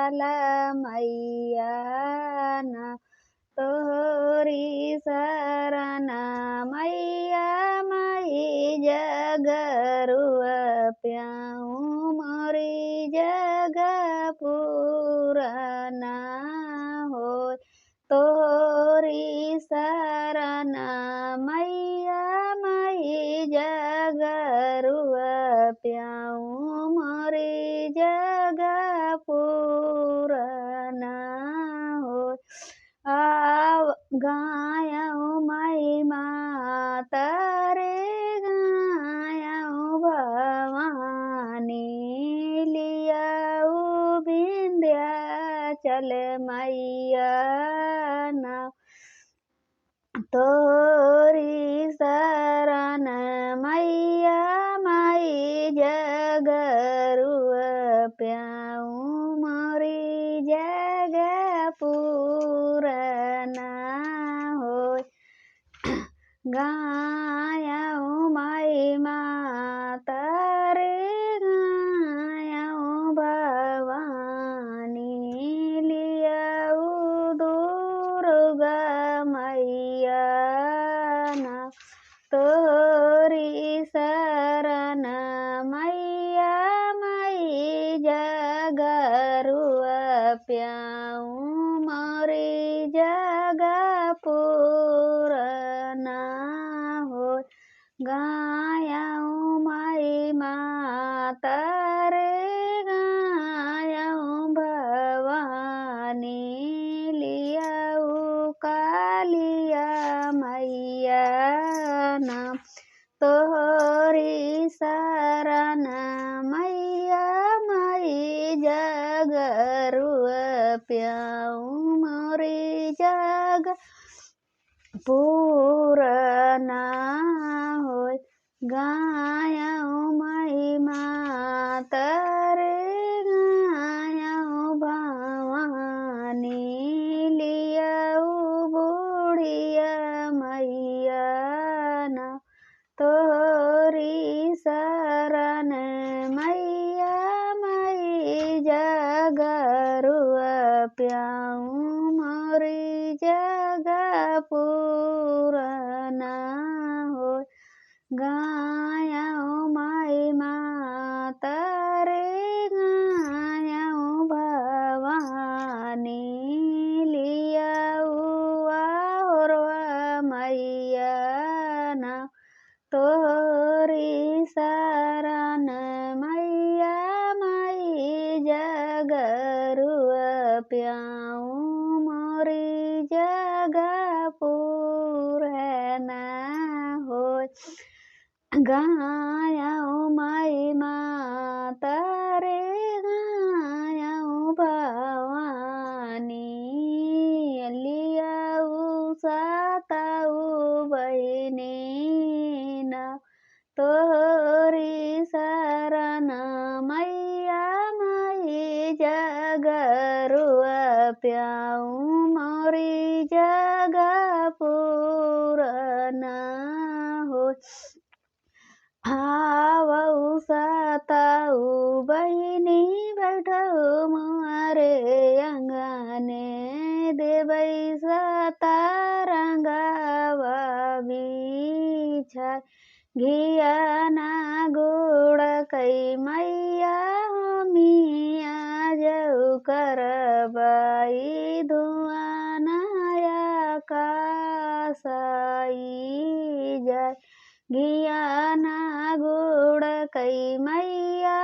काल मैया ना तोहरी शरण मैया मई जगरुआ प्याऊ मोरी जग पुराना हो तोहरी शरण मैया मई जगरुआ प्याऊ मोरी जग पुराना हो आव गायऊ मई माता रे गायऊ भवानी लियाऊ विंध्याचल मैया ना तोरी शरण मैया मई जगरुआ प्याऊ मोरी जग पुराना हो गायऊ मई माता रे गायऊ भवानी लियाऊ दुर्गा मैया ना तोरी शरण मैया मई जगरुआ प्याऊ मोरी जग पुराना हो गायऊ मई माता रे गायऊ भवानी लियाऊ कालिया मैया ना तोहरी शरण मैया मई जगरुआ प्याऊ मोरी जग पुराना हो गायऊ मई माता रे गायऊ भवानी लियाऊ बुढ़िया मैया ना तोहरी शरण मैया मई जगरुआ प्याऊ मोरी जग पुराना हो गायऊ मई माता रे गायऊ भवानी लियाऊ आहोरवा मैया ना तोहरी शरण मैया मई जगरुआ प्याऊ मोरी जग पुराना हो गायऊ मई माता रे गायऊ भवानी लियाऊ साताऊ बहिनी ना तोहरी शरण मैया मई जगरुआ प्याऊ मोरी जग पुराना हो आवऊ साताऊ बहिनी बैठऊ मुआरे अंगने देवई सता रंगावा बिछा घिया ना गुड़ कई मैया मिया जऊ करबाई धुआं नया कासाई जाय घिया ना गुड़ कई मैया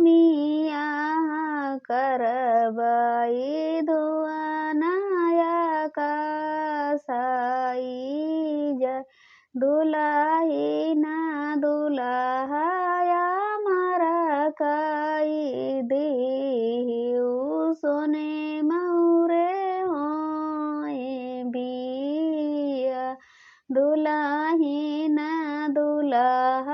मिया करबाई धुआं नया कासाई जाय दुलाही ना दुलाहाया मारा काई देहु सोने मऊरे होए बिया दुलाही ना दुलाहा